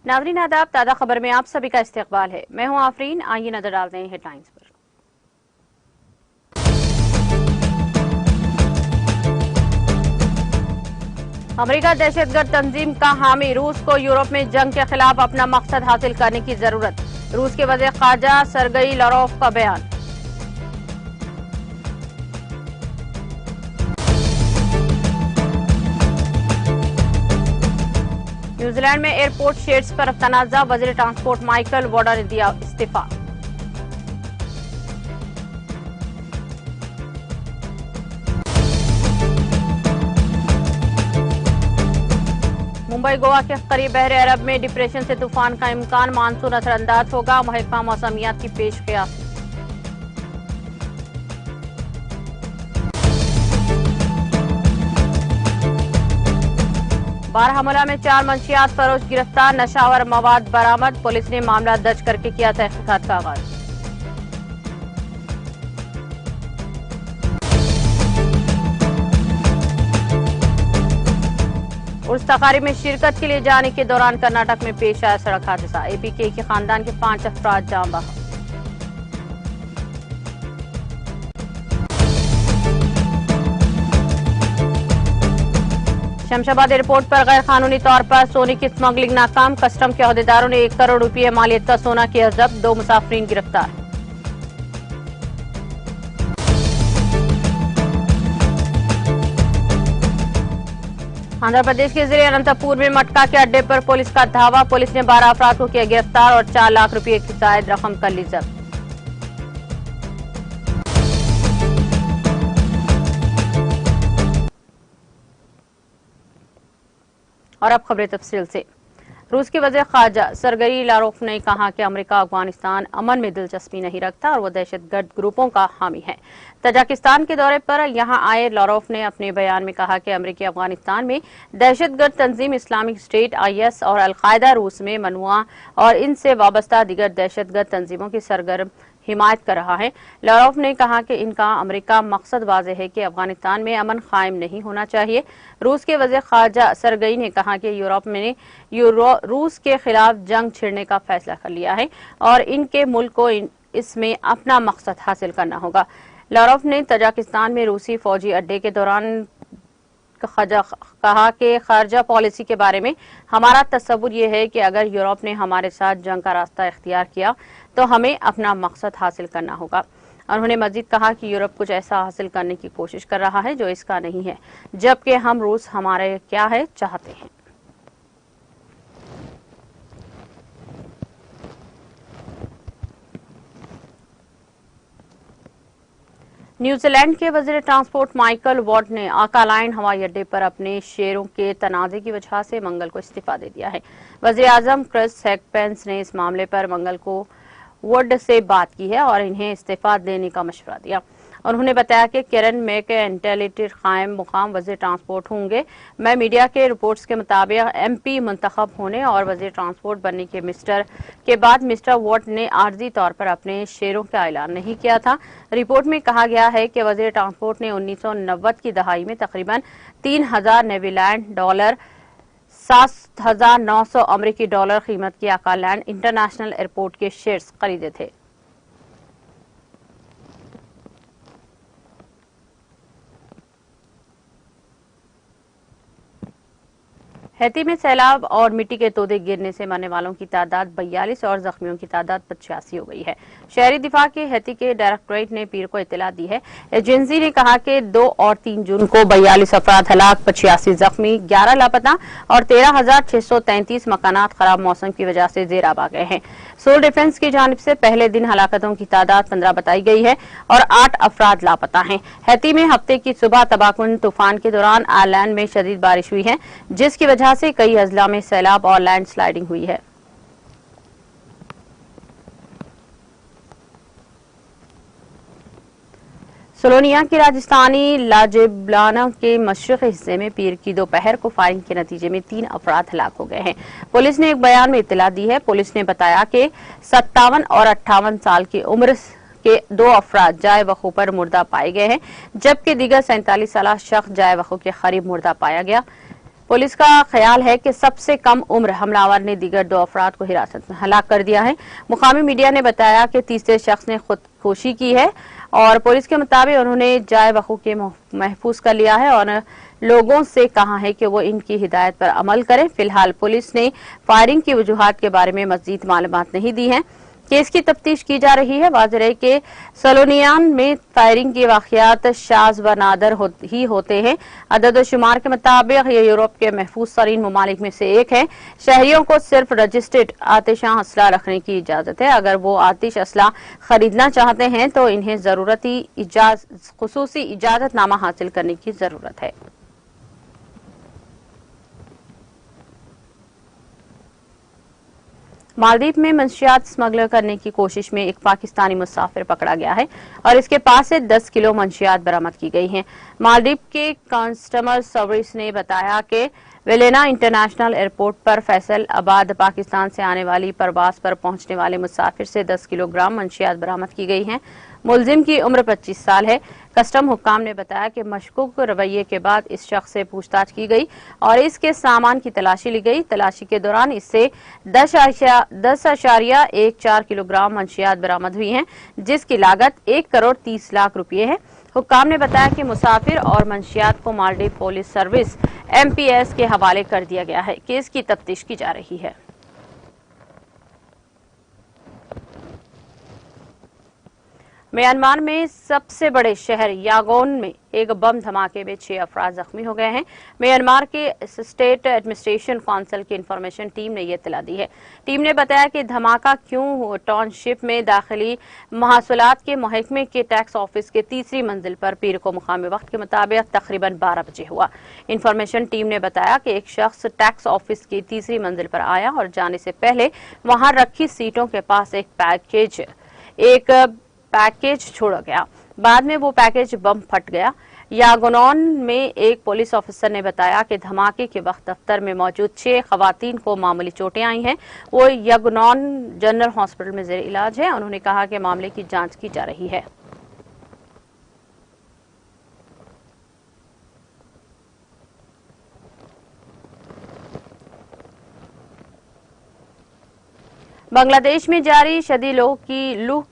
नाज़रीन आदाब, ताज़ा खबर में आप सभी का इस्तकबाल है। मैं हूं आफरीन। आइए नजर डालते हैं हेडलाइंस पर। अमेरिका दहशतगर्द तंजीम का हामी, रूस को यूरोप में जंग के खिलाफ अपना मकसद हासिल करने की जरूरत। रूस के वज़ीर ख़ारजा सरगई लारोव का बयान। न्यूजीलैंड में एयरपोर्ट शेड्स पर तनाज़ा, वज़ीर ट्रांसपोर्ट माइकल वॉडा ने दिया इस्तीफा। मुंबई गोवा के करीब बहरे अरब में डिप्रेशन से तूफान का इम्कान, मानसून असरअंदाज होगा, महकमा मौसमियात की पेशकश। बारामूला में 4 मंशियात फरोश गिरफ्तार, नशावर मवाद बरामद, पुलिस ने मामला दर्ज करके किया तहकीकात का आगाज। उर्स तकारीब में शिरकत के लिए जाने के दौरान कर्नाटक में पेश आया सड़क हादसा, एपी के एक ही खानदान के 5 अफराद जान बहा। शमशाबाद एयरपोर्ट पर गैर कानूनी तौर पर सोने की स्मगलिंग नाकाम, कस्टम के अहदेदारों ने 1 करोड़ रुपये मालियत का सोना किया जब्त, 2 मुसाफिरीन गिरफ्तार। आंध्र प्रदेश के जिले अनंतपुर में मटका के अड्डे पर पुलिस का धावा, पुलिस ने 12 अफराद को किया गिरफ्तार और 4 लाख रुपये की जायद रकम कर ली जब्त। और अब खबरें तफसील से। रूस के वज़ीर ख़ारजा सरगई लारोव ने कहा कि अमेरिका अफगानिस्तान अमन में दिलचस्पी नहीं रखता और वो दहशतगर्द ग्रुपों का हामी है। तजाकिस्तान के दौरे पर यहां आए लारोव ने अपने बयान में कहा कि अमेरिकी अफगानिस्तान में दहशतगर्द तंजीम इस्लामिक स्टेट, IS और अलकायदा, रूस में मनुआ और इनसे वाबस्ता दीगर दहशतगर्द तंजीमों की सरगर्म हिमायत कर रहा है। लारोव ने कहा कि इनका अमेरिका मकसद वाज़ेह है कि अफगानिस्तान में अमन कायम नहीं होना चाहिए। रूस के वज़ीर ख़ारजा सरगई ने कहा कि यूरोप ने रूस के खिलाफ जंग छिड़ने का फैसला कर लिया है और इनके मुल्क को इसमें अपना मकसद हासिल करना होगा। लारोव ने तजाकिस्तान में रूसी फौजी अड्डे के दौरान कहा कि खारजा पॉलिसी के बारे में हमारा तस्वुर यह है कि अगर यूरोप ने हमारे साथ जंग का रास्ता इख्तियार किया तो हमें अपना मकसद हासिल करना होगा। उन्होंने मजीद कहा कि यूरोप कुछ ऐसा हासिल करने की कोशिश कर रहा है जो इसका नहीं है, जबकि हम रूस हमारे क्या है चाहते हैं। न्यूजीलैंड के वज़ीर ट्रांसपोर्ट माइकल वॉड ने आकालाइन हवाई अड्डे पर अपने शेयरों के तनाज़े की वजह से मंगल को इस्तीफा दे दिया है। वज़ीर आज़म क्रिस हैकपेंस ने इस मामले पर मंगल को वॉड से बात की है और इन्हें इस्तीफा देने का मशवरा दिया। उन्होंने बताया कि केरन मैक एंटेलिटर कायम मुकाम वज़ीर ट्रांसपोर्ट होंगे। मैं मीडिया के रिपोर्ट्स के मुताबिक MP मुंतखब होने और वज़ीर ट्रांसपोर्ट बनने के बाद मिस्टर वॉड ने आर्जी तौर पर अपने शेयरों का ऐलान नहीं किया था। रिपोर्ट में कहा गया है कि वज़ीर ट्रांसपोर्ट ने 1990 की दहाई में तकरीबन 3000 न्यूजीलैंड डॉलर 7,900 अमेरिकी डॉलर कीमत के आकालैंड इंटरनेशनल एयरपोर्ट के शेयर्स खरीदे थे। हैती में सैलाब और मिट्टी के तोदे गिरने से मरने वालों की तादाद 42 और जख्मियों की तादाद 85 हो गई है। शहरी दिफा के हैती के डायरेक्टरेट ने पीर को इत्तला दी है। एजेंसी ने कहा कि 2 और 3 जून को 42 अफराद हलाक, 85 जख्मी, 11 लापता और 13,633 मकानात खराब मौसम की वजह से जेराब आ गए हैं। सिविल डिफेंस की जानिब से पहले दिन हलाकतों की तादाद 15 बताई गई है और 8 अफराद लापता हैं। हैती में हफ्ते की सुबह तबाहकुन तूफान के दौरान आयरलैंड में शदीद बारिश हुई है, जिसकी वजह से कई अजला में सैलाब और लैंडस्लाइडिंग हुई है। सोलोनिया के राजस्थानी लाजिबलाना के मशरक़ी हिस्से में पीर की दोपहर को फायरिंग के नतीजे में 3 अफराद हलाक हो गए हैं। पुलिस ने एक बयान में इत्तला दी है। पुलिस ने बताया कि 57 और 58 साल की उम्र के 2 अफराद जाए वक़ू पर मुर्दा पाए गए हैं, जबकि दीगर 47 साल शख्स जाए वक़ू के करीब मुर्दा पाया गया। पुलिस का ख्याल है कि सबसे कम उम्र हमलावर ने दीगर 2 अफराद को हिरासत में हलाक कर दिया है। मुकामी मीडिया ने बताया कि तीसरे शख्स ने खुदकुशी की है और पुलिस के मुताबिक उन्होंने जाए वकू के महफूज कर लिया है और लोगों से कहा है कि वो इनकी हिदायत पर अमल करें। फिलहाल पुलिस ने फायरिंग की वजूहात के बारे में मजीद मालूमात नहीं दी हैं। केस की तफ्तीश की जा रही है। वाज़ेह है कि सलोनियान में फायरिंग के वाकयात शाज़ व नादर ही होते हैं। अदद शुमार के मुताबिक ये यूरोप के महफूज तरीन ममालिक में से एक है। शहरियों को सिर्फ रजिस्टर्ड आतिशा असला रखने की इजाजत है। अगर वो आतिश असला खरीदना चाहते हैं तो इन्हें जरूरती खुसूसी इजाजतनामा हासिल करने की जरूरत है। मालदीव में मंशियात स्मगलर करने की कोशिश में एक पाकिस्तानी मुसाफिर पकड़ा गया है और इसके पास से 10 किलो मंशियात बरामद की गई हैं। मालदीव के कस्टमर सर्विस ने बताया कि वेलेना इंटरनेशनल एयरपोर्ट पर फैसलाबाद पाकिस्तान से आने वाली परवाज पर पहुंचने वाले मुसाफिर से 10 किलोग्राम मंशियात बरामद की गई हैं। मुलजिम की उम्र 25 साल है। कस्टम हुक्काम ने बताया कि मशकूक रवैये के बाद इस शख्स से पूछताछ की गई और इसके सामान की तलाशी ली गई। तलाशी के दौरान इससे 10.14 किलोग्राम मंशियात बरामद हुई हैं, जिसकी लागत 1 करोड़ 30 लाख रुपये है। हुक्काम ने बताया कि मुसाफिर और मंशियात को मालदीव पुलिस सर्विस MPS के हवाले कर दिया गया है। केस की तफ्तीश की जा रही है। म्यांमार में सबसे बड़े शहर यांगोन में एक बम धमाके में 6 अफराद जख्मी हो गए हैं। म्यांमार के स्टेट एडमिनिस्ट्रेशन काउंसिल की इंफॉर्मेशन टीम ने यह इत्तला दी है। टीम ने बताया कि धमाका क्यों टाउनशिप में दाखिली महसूलात के महकमे के टैक्स ऑफिस के तीसरी मंजिल पर पीर को मुकामी वक्त के मुताबिक तकरीबन 12 बजे हुआ। इंफॉर्मेशन टीम ने बताया कि एक शख्स टैक्स ऑफिस की तीसरी मंजिल पर आया और जाने से पहले वहां रखी सीटों के पास एक पैकेज छोड़ा गया। बाद में वो पैकेज बम फट गया। यांगोन में एक पुलिस ऑफिसर ने बताया कि धमाके के वक्त दफ्तर में मौजूद 6 खवातीन को मामूली चोटें आई हैं। वो यांगोन जनरल हॉस्पिटल में जेर इलाज है। उन्होंने कहा कि मामले की जांच की जा रही है। बांग्लादेश में जारी शदीद लू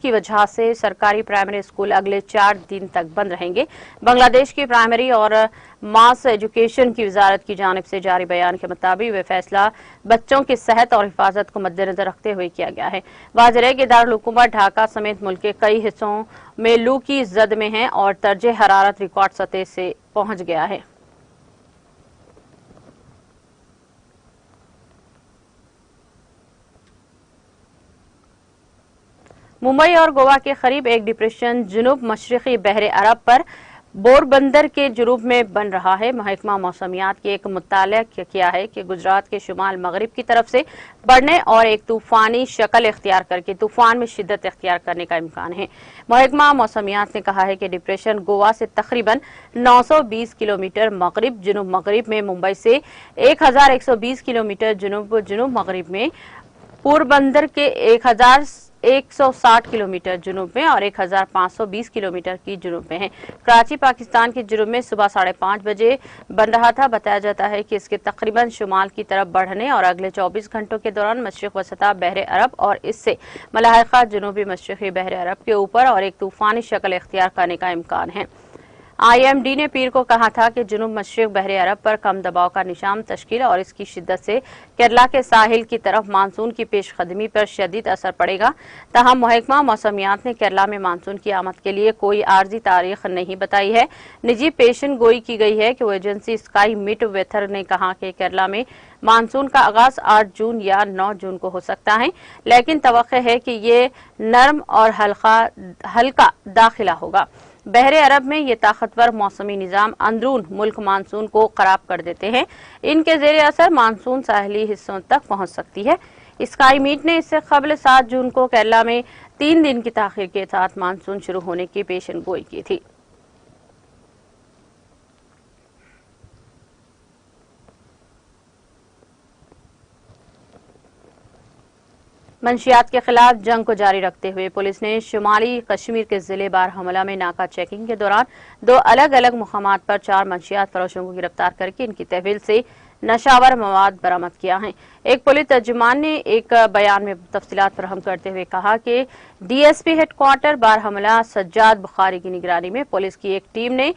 की वजह से सरकारी प्राइमरी स्कूल अगले 4 दिन तक बंद रहेंगे। बांग्लादेश की प्राइमरी और मास एजुकेशन की वजारत की जानिब से जारी बयान के मुताबिक वे फैसला बच्चों की सेहत और हिफाजत को मद्देनजर रखते हुए किया गया है। वाज़ेह है कि दारुल हुकूमत ढाका समेत मुल्क के कई हिस्सों में लू की जद में है और दर्जे हरारत रिकॉर्ड सतह से पहुंच गया है। मुंबई और गोवा के करीब एक डिप्रेशन जुनूब मशरकी बहरे अरब पर बोरबंदर के जुनूब में बन रहा है। महकमा मौसमियात की एक मुताला किया है कि गुजरात के शुमाल मगरिब की तरफ से बढ़ने और एक तूफानी शक्ल इख्तियार करके तूफान में शिद्दत इख्तियार करने का इम्कान है। महकमा मौसमियात ने कहा है कि डिप्रेशन गोवा से तकरीबन 920 किलोमीटर मगरिब जुनूब मगरिब में, मुंबई से 1120 किलोमीटर जुनूब जुनूब मगरिब में, पोरबंदर के 1160 किलोमीटर जुनूब में और 1520 किलोमीटर की जुनूब में है। कराची पाकिस्तान के जुनूब में सुबह 5:30 बजे बन रहा था। बताया जाता है कि इसके तकरीबन शुमाल की तरफ बढ़ने और अगले 24 घंटों के दौरान मशरिक वसता बहरे अरब और इससे मलाहिका जुनूबी मशरिकी बहरे अरब के ऊपर और एक तूफानी शक्ल इख्तियार करने का इम्कान है। IMD ने पीर को कहा था कि जुनूब मशरिक बहरे अरब पर कम दबाव का निशान तश्कील और इसकी शिद्दत से केरला के साहिल की तरफ मानसून की पेशकदमी पर शदीद असर पड़ेगा। ताहम महकमा मौसमियात ने केरला में मानसून की आमद के लिए कोई आर्जी तारीख नहीं बताई है। निजी पेशन गोई की गई है कि वो एजेंसी स्काई मिड वेथर ने कहा कि केरला में मानसून का आगाज 8 जून या 9 जून को हो सकता है, लेकिन तवक्को है कि ये नर्म और हल्का दाखिला होगा। बहरे अरब में ये ताकतवर मौसमी निजाम अंदरून मुल्क मानसून को खराब कर देते हैं। इनके जेर असर मानसून साहली हिस्सों तक पहुंच सकती है। स्काई मीट ने इससे कबल 7 जून को केरला में 3 दिन की ताखीर के साथ मानसून शुरू होने की पेशन गोई की थी। मंशियात के खिलाफ जंग को जारी रखते हुए पुलिस ने शुमाली कश्मीर के जिले बारामूला में नाका चेकिंग के दौरान 2 अलग अलग मुकामात पर 4 मंशियात फरोशों को गिरफ्तार करके इनकी तहवील से नशावर मवाद बरामद किया है। एक पुलिस तर्जुमान ने एक बयान में तफसीलात फराहम करते हुए कहा कि डीएसपी हेडक्वार्टर बारहमुला सज्जाद बुखारी की निगरानी में पुलिस की एक टीम ने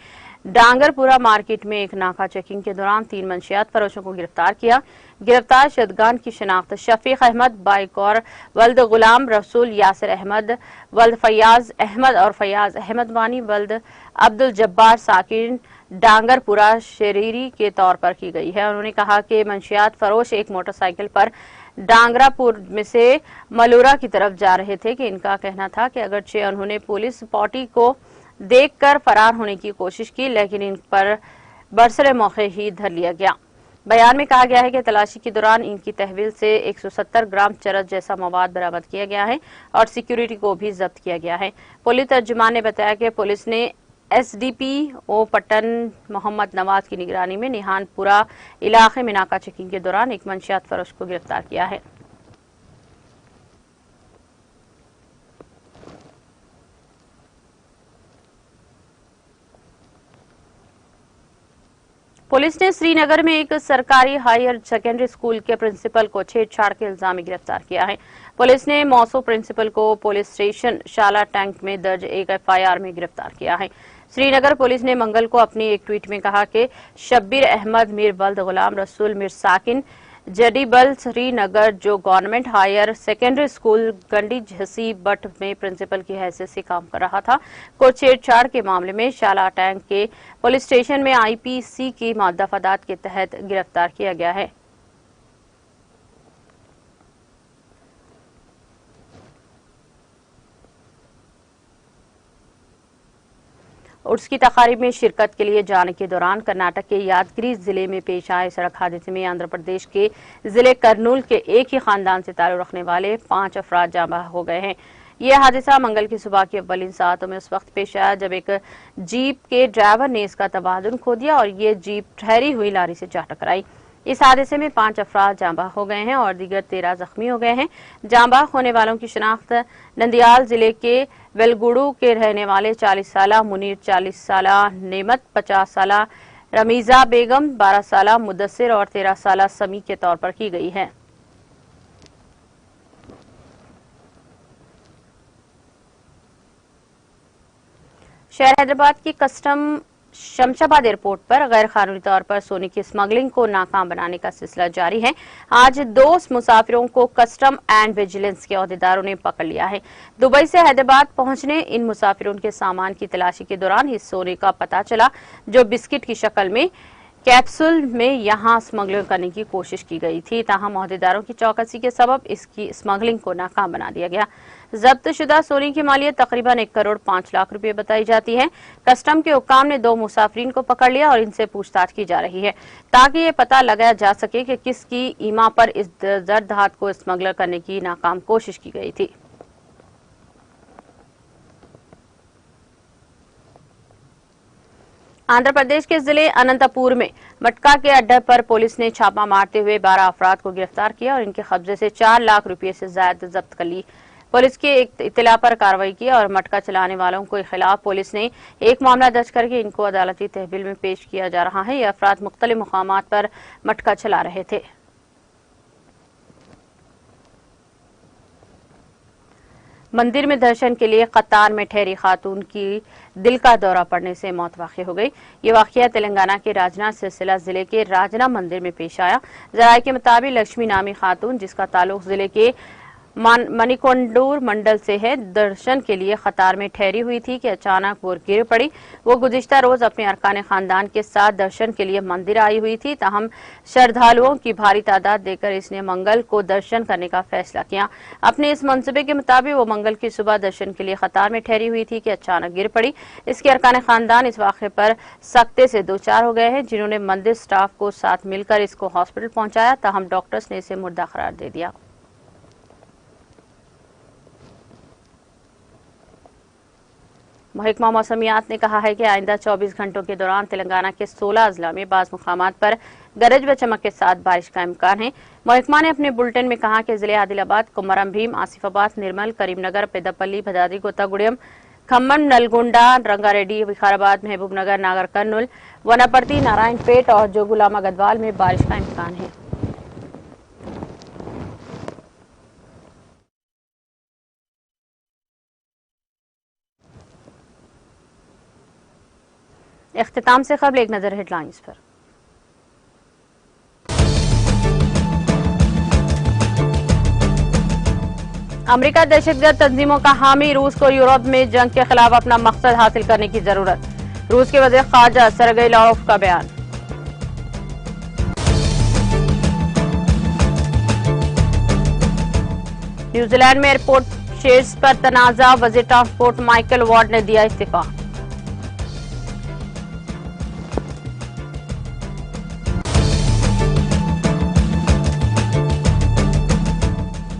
डांगरपुरा मार्केट में एक नाका चेकिंग के दौरान 3 मंशियात फरोशों को गिरफ्तार किया। गिरफ्तार शदगान की शिनाख्त शफीक अहमद बाइकौर वल्द गुलाम रसूल यासिर अहमद वल्द फयाज अहमद और फयाज अहमद वानी वल्द अब्दुल जब्बार साकिन डांगरपुरा शरीरी के तौर पर की गई है। उन्होंने कहा कि मंशियात फरोश एक मोटरसाइकिल पर डांगरापुर में से मलूरा की तरफ जा रहे थे कि इनका कहना था कि अगरचे उन्होंने पुलिस पार्टी को देखकर फरार होने की कोशिश की, लेकिन इन पर बरसरे मौके ही धर लिया गया। बयान में कहा गया है कि तलाशी के दौरान इनकी तहवील से 170 ग्राम चरस जैसा मवाद बरामद किया गया है और सिक्योरिटी को भी जब्त किया गया है। पुलिस तर्जुमान ने बताया कि पुलिस ने एसडीपीओ पट्टन मोहम्मद नवाज की निगरानी में निहानपुरा इलाके में नाका चेकिंग के दौरान एक मंशियात फरोश को गिरफ्तार किया है। पुलिस ने श्रीनगर में एक सरकारी हायर सेकेंडरी स्कूल के प्रिंसिपल को छेड़छाड़ के इल्जाम में गिरफ्तार किया है। पुलिस ने मौसू प्रिंसिपल को पुलिस स्टेशन शाला टैंक में दर्ज एक एफआईआर में गिरफ्तार किया है। श्रीनगर पुलिस ने मंगल को अपनी एक ट्वीट में कहा कि शब्बीर अहमद मीर वल्द गुलाम रसूल मीर साकिन जडीबल श्रीनगर जो गवर्नमेंट हायर सेकेंडरी स्कूल गंडी झसी बट में प्रिंसिपल की हैसियत से काम कर रहा था को छेड़छाड़ के मामले में शाला टैंक के पुलिस स्टेशन में आईपीसी की दफादात के तहत गिरफ्तार किया गया है। उर्स की तकारीब में शिरकत के लिए जाने के दौरान कर्नाटक के यादगिरी जिले में पेश आए सड़क हादसे में आंध्र प्रदेश के जिले कर्नूल के एक ही खानदान से ताल्लुक रखने वाले 5 अफराद जाँ बहक हो गए हैं। यह हादसा मंगल की सुबह की अव्वलीन सातों में उस वक्त पेश आया जब एक जीप के ड्राइवर ने इसका तवाज़ुन खो दिया और ये जीप ठहरी हुई लारी से जा टकराई। इस हादसे में 5 अफराद जाँ बहक हो गए हैं और दीगर 13 जख्मी हो गए हैं। जाँ बहक होने वालों की शिनाख्त नंदियाल जिले के वेलगुड़ू के रहने वाले 40 साला मुनीर, 40 साला नेमत, 50 साला रमीजा बेगम, 12 साला मुदस्सिर और 13 साला समी के तौर पर की गई है। शहर हैदराबाद की कस्टम शमशाबाद एयरपोर्ट पर गैर कानूनी तौर पर सोने की स्मगलिंग को नाकाम बनाने का सिलसिला जारी है। आज 2 मुसाफिरों को कस्टम एंड विजिलेंस के अहदेदारों ने पकड़ लिया है। दुबई से हैदराबाद पहुंचने इन मुसाफिरों के सामान की तलाशी के दौरान इस सोने का पता चला जो बिस्किट की शक्ल में कैप्सूल में यहां स्मगलिंग करने की कोशिश की गई थी। ताहम अहदेदारों की चौकसी के सबब इसकी स्मगलिंग को नाकाम बना दिया गया। जब्त शुदा सोने की मालियत तकरीबन 1 करोड़ 5 लाख रुपए बताई जाती है। कस्टम के हुक्काम ने 2 मुसाफिरीन को पकड़ लिया और इनसे पूछताछ की जा रही है ताकि ये पता लगाया जा सके कि किसकी ईमा पर इस जर्द धात को स्मगलर करने की नाकाम कोशिश की गई थी। आंध्र प्रदेश के जिले अनंतपुर में मटका के अड्डे पर पुलिस ने छापा मारते हुए 12 अफराद को गिरफ्तार किया और इनके कब्जे से 4 लाख रुपए से ज्यादा जब्त कर ली। पुलिस की एक इत्तला पर कार्रवाई की और मटका चलाने वालों के खिलाफ पुलिस ने एक मामला दर्ज करके इनको अदालती तहवील में पेश किया जा रहा है। ये अफराद मुख्तलिफ मुकामात पर मटका चला रहे थे। मंदिर में दर्शन के लिए कतार में ठहरी खातून की दिल का दौरा पड़ने से मौत वाक़ई हो गई। ये वाक़या तेलंगाना के राजना सिलसिला जिले के राजना मंदिर में पेश आया। जराये के मुताबिक लक्ष्मी नामी खातून जिसका ताल्लुक जिले के मणिकोंडूर मंडल से है, दर्शन के लिए कतार में ठहरी हुई थी कि अचानक वो गिर पड़ी। वो गुज़िश्ता रोज अपने अरकान खानदान के साथ दर्शन के लिए मंदिर आई हुई थी। ताहम श्रद्धालुओं की भारी तादाद देखकर इसने मंगल को दर्शन करने का फैसला किया। अपने इस मंसूबे के मुताबिक वो मंगल की सुबह दर्शन के लिए कतार में ठहरी हुई थी कि अचानक गिर पड़ी। इसके अरकान खानदान इस वाक़े पर सख्ते से 2-4 हो गए हैं, जिन्होंने मंदिर स्टाफ को साथ मिलकर इसको हॉस्पिटल पहुंचाया। ताहम डॉक्टर्स ने इसे मुर्दा करार दे दिया। महकमा मौसमियात ने कहा है कि आइंदा 24 घंटों के दौरान तेलंगाना के 16 अजला में बाज़ मुकामात पर गरज व चमक के साथ बारिश का इम्कान है। महकमा ने अपने बुलेटिन में कहा कि जिले आदिलाबाद, कुमरम भीम, आसिफाबाद, निर्मल, करीमनगर, पेदपल्ली, भदादी, कोत्तागुड़ेम, खम्मम, नलगोंडा, रंगारेड्डी, विकाराबाद, महबूबनगर, नागर कर्नूल, वनापर्ती, नारायणपेट और जोगुलामा गढ़वाल में बारिश का इम्कान है। इख्तिताम से कबल एक नजर हेडलाइंस पर। अमेरिका दहशतगर्द तंजीमों का हामी, रूस को यूरोप में जंग के खिलाफ अपना मकसद हासिल करने की जरूरत। रूस के वज़ीर ख़ारजा सरगई लारोव का बयान। न्यूजीलैंड में एयरपोर्ट शेयर्स पर तनाजा, वज़ीर ट्रांसपोर्ट माइकल वार्ड ने दिया इस्तीफा।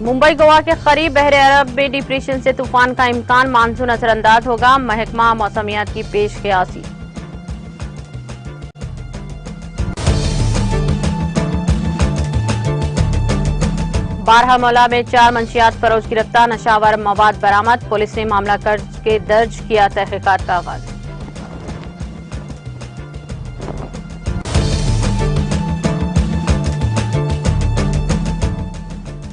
मुंबई गोवा के करीब बहरे अरब में डिप्रेशन से तूफान का इम्कान, मानसून असरअंदाज होगा, महकमा मौसमियात की पेशकयासी। बारहमौला में 4 मंशियात फरोश गिरफ्तार, नशावर मवाद बरामद, पुलिस ने मामला दर्ज किया तहकीकात का आगाज।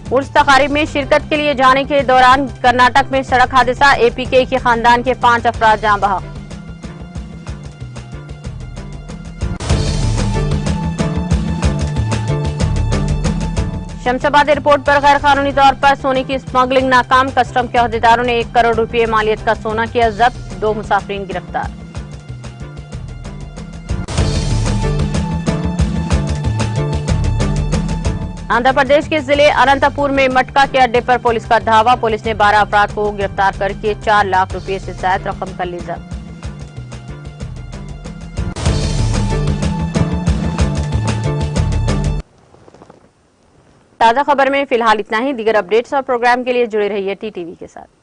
उर्स तकारीब में शिरकत के लिए जाने के दौरान कर्नाटक में सड़क हादसा, एपीके के खानदान के 5 अफराद जान बहक। शमशाबाद एयरपोर्ट पर गैर कानूनी तौर पर सोने की स्मगलिंग नाकाम, कस्टम के अहदेदारों ने 1 करोड़ रुपये मालियत का सोना किया जब्त, 2 मुसाफिरीन गिरफ्तार। आंध्र प्रदेश के जिले अनंतपुर में मटका के अड्डे पर पुलिस का धावा, पुलिस ने 12 अफराद को गिरफ्तार करके 4 लाख रुपए से ज्यादा रकम कर ली जब्त। ताजा खबर में फिलहाल इतना ही। दीगर अपडेट्स और प्रोग्राम के लिए जुड़े रहिए टीटीवी के साथ।